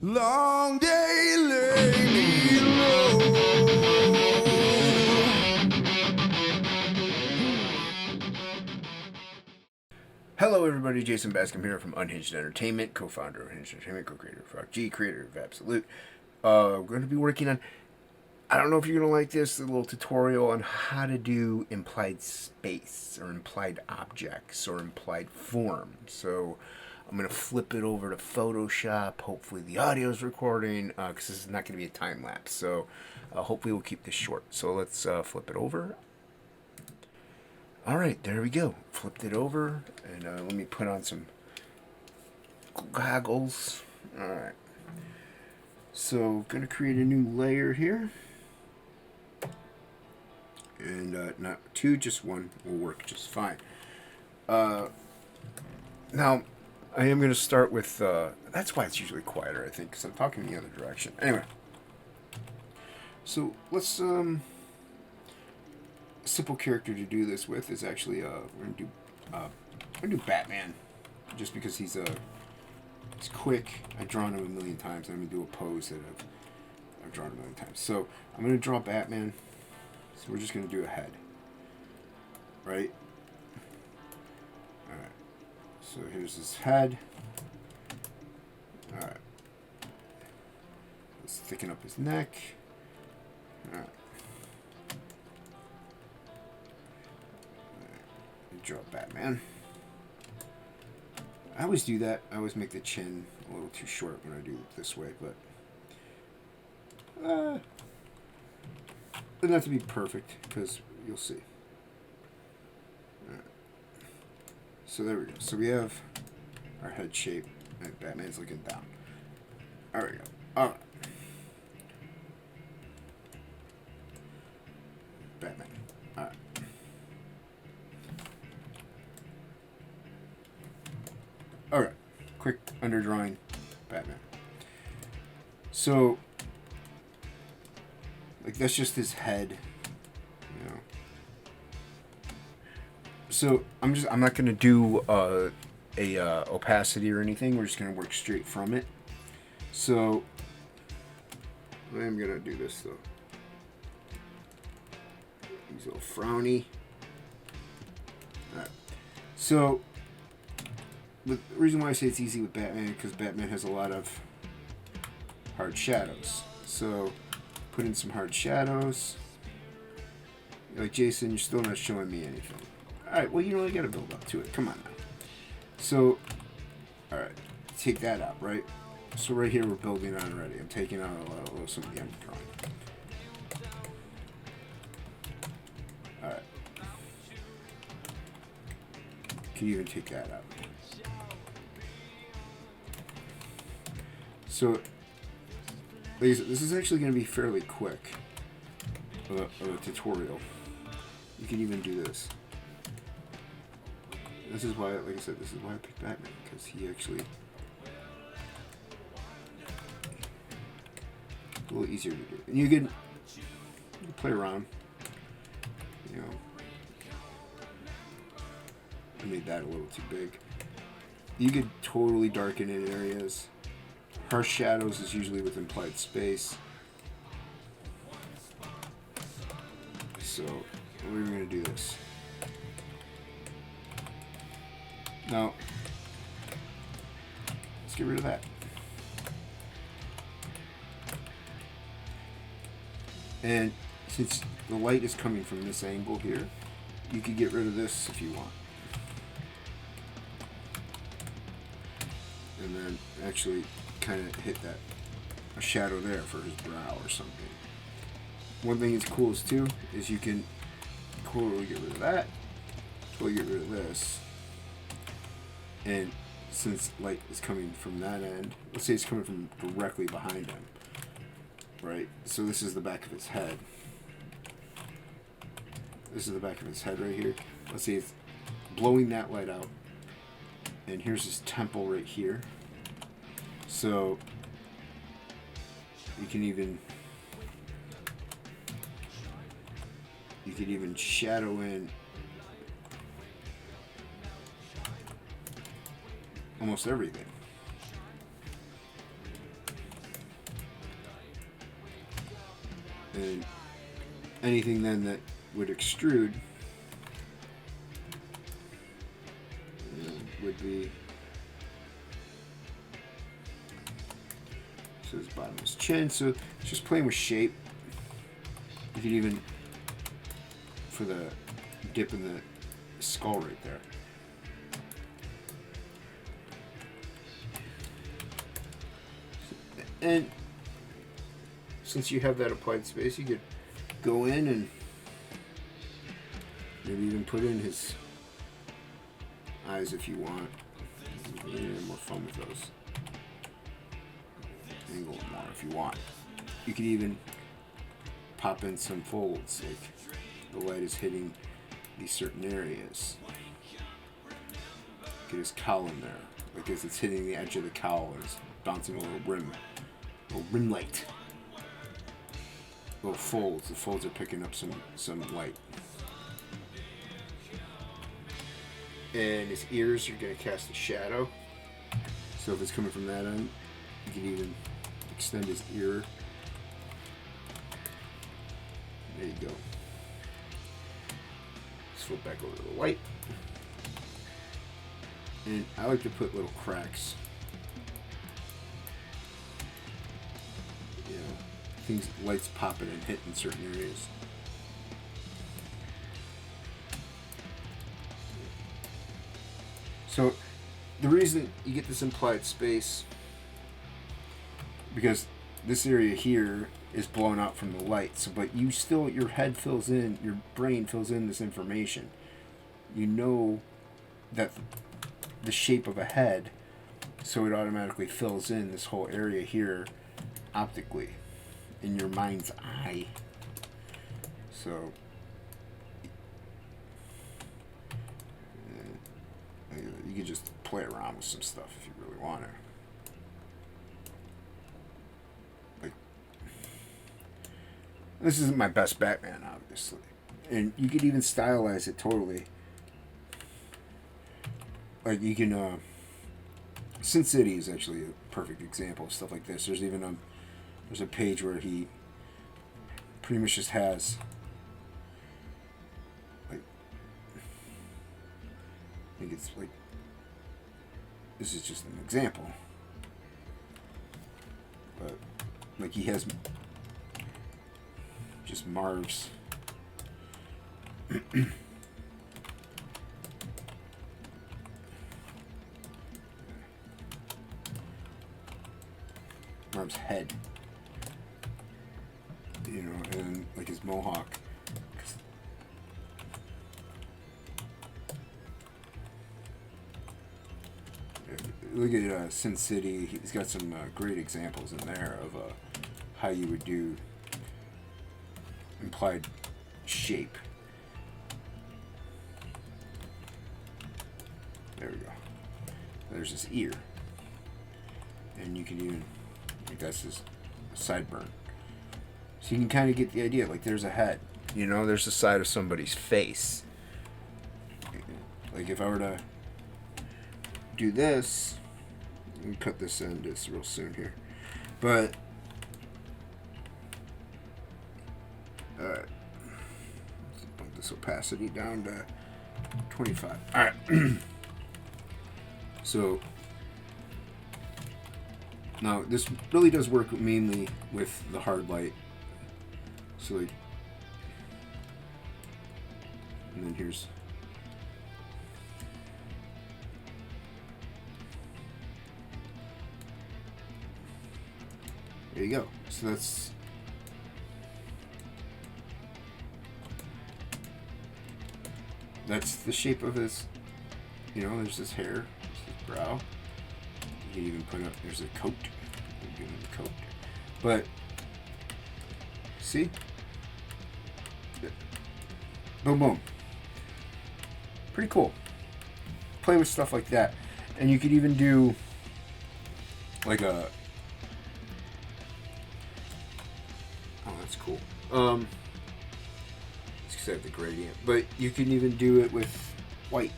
Long day lay me low. Hello everybody, Jason Bascom here from Unhinged Entertainment, co-founder of Unhinged Entertainment, co-creator of Rock G, creator of Absolute. We're going to be working on, I don't know if you're going to like this, a little tutorial on how to do implied space, or implied objects, or implied form. So I'm going to flip it over to Photoshop. Hopefully the audio is recording, because this is not going to be a time lapse. So hopefully we'll keep this short. So let's flip it over. All right, there we go. Flipped it over, and let me put on some goggles. All right. So gonna create a new layer here, and not two, just one will work just fine. Now I am gonna start with. That's why it's usually quieter, I think, because I'm talking the other direction. Anyway. So let's simple character to do this with is actually we're gonna do Batman, just because he's quick. I've drawn him a million times, and I'm gonna do a pose that I've drawn a million times. So I'm gonna draw Batman. So we're just gonna do a head, right? All right. So here's his head. All right. Let's thicken up his neck. All right. Draw Batman. I always do that. I always make the chin a little too short when I do it this way, but doesn't have to be perfect, because you'll see. Right. So there we go. So we have our head shape, and Batman's looking down. There we go. All right. Batman. All right. Alright, quick underdrawing Batman. So, like, that's just his head, you know. So I'm not gonna do a opacity or anything. We're just gonna work straight from it. So I am gonna do this though. He's a little frowny. Alright. So the reason why I say it's easy with Batman is because Batman has a lot of hard shadows. So put in some hard shadows. You're like, Jason, you're still not showing me anything. Alright, well, you know, you gotta build up to it. Come on now. So, alright, take that out, right? So right here we're building on already. I'm taking out a little some of the underdrawing. Alright. Can you even take that out? So, this is actually going to be fairly quick of a tutorial. You can even do this. This is why, like I said, this is why I picked Batman, because he actually a little easier to do. And you can play around. You know, I made that a little too big. You could totally darken in areas. Harsh shadows is usually with implied space. So we're going to do this. Now, let's get rid of that. And since the light is coming from this angle here, you could get rid of this if you want. And then actually kind of hit that a shadow there for his brow or something. One thing that's cool is too is you can totally get rid of that, totally get rid of this, and since light is coming from that end, let's say it's coming from directly behind him, right? So this is the back of his head. This is the back of his head right here. Let's say it's blowing that light out, and here's his temple right here. So you can even shadow in almost everything. And anything then that would extrude would be, so his bottom is chin. So it's just playing with shape. You could even, for the dip in the skull right there. And since you have that applied space, you could go in and maybe even put in his eyes if you want. You can have more fun with those. Angle them more if you want. You could even pop in some folds, like the light is hitting these certain areas. Get his cowl in there, like as it's hitting the edge of the cowl, and it's bouncing a little rim light. Little folds. The folds are picking up some light. And his ears are going to cast a shadow. So if it's coming from that end, you can even extend his ear. There you go. Just flip back over to the white. And I like to put little cracks. You know, things, lights popping and hitting certain areas. So the reason you get this implied space, because this area here is blown out from the light, so but you still, your head fills in, your brain fills in this information. You know that the shape of a head, so it automatically fills in this whole area here optically in your mind's eye. So you can just play around with some stuff if you really want to. Like, this isn't my best Batman, obviously, and you could even stylize it totally. Like you can, Sin City is actually a perfect example of stuff like this. There's even there's a page where he pretty much just has, like, I think it's like, this is just an example, but like he has just Marv's Marv's head, you know, and like his mohawk. Look at Sin City. He's got some great examples in there of how you would do implied shape. There we go. There's his ear, and you can even, like, that's his sideburn. So you can kind of get the idea. Like, there's a head. You know, there's the side of somebody's face. Like if I were to do this, let me cut this end this real soon here, but alright, let's bump this opacity down to 25. Alright. So now this really does work mainly with the hard light. So like, and then here's, there you go. So that's the shape of his, you know, there's his hair, there's his brow. You can even put up, there's a coat. Give him the coat. But see? Boom boom. Pretty cool. Play with stuff like that. And you could even do like a, oh, that's cool. It's because I have the gradient. But you can even do it with white,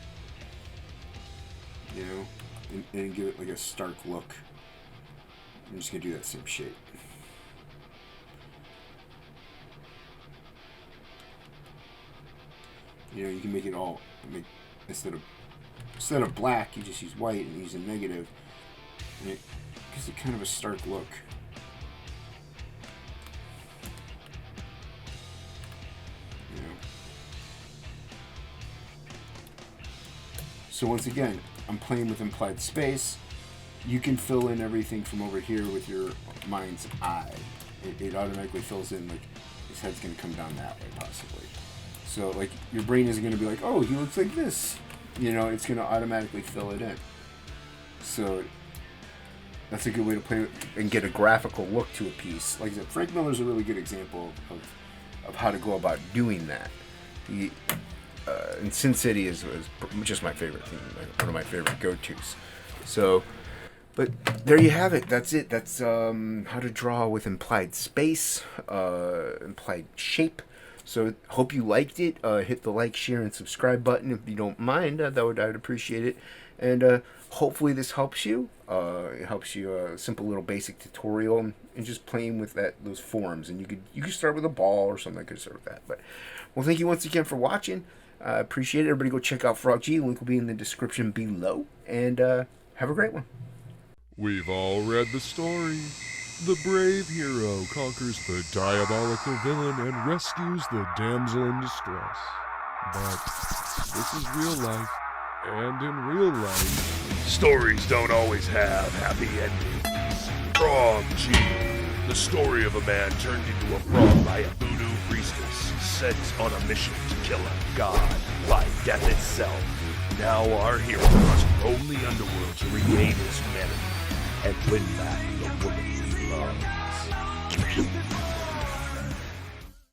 you know, and give it like a stark look. I'm just gonna do that same shape. You know, you can make it all, instead of black, you just use white and use a negative, and it gives it kind of a stark look. You know. So once again, I'm playing with implied space. You can fill in everything from over here with your mind's eye. It automatically fills in, like, his head's going to come down that way, possibly. So, like, your brain isn't going to be like, oh, he looks like this. You know, it's going to automatically fill it in. So, that's a good way to play and get a graphical look to a piece. Like I said, Frank Miller's a really good example of how to go about doing that. And Sin City is just my favorite thing, one of my favorite go-tos. So, but there you have it. That's it. That's how to draw with implied space, implied shape. So hope you liked it. Hit the like, share, and subscribe button if you don't mind. I'd appreciate it. And hopefully this helps you. It helps you a simple little basic tutorial and just playing with those forms. And you could start with a ball or something. I could start with that. But well, thank you once again for watching. I appreciate it. Everybody go check out Frog G. Link will be in the description below. And have a great one. We've all read the story. The brave hero conquers the diabolical villain and rescues the damsel in distress. But this is real life, and in real life, stories don't always have happy endings. Frog G, the story of a man turned into a frog by a voodoo priestess sent on a mission to kill a god by death itself. Now our hero must roam the underworld to regain his humanity and win back the woman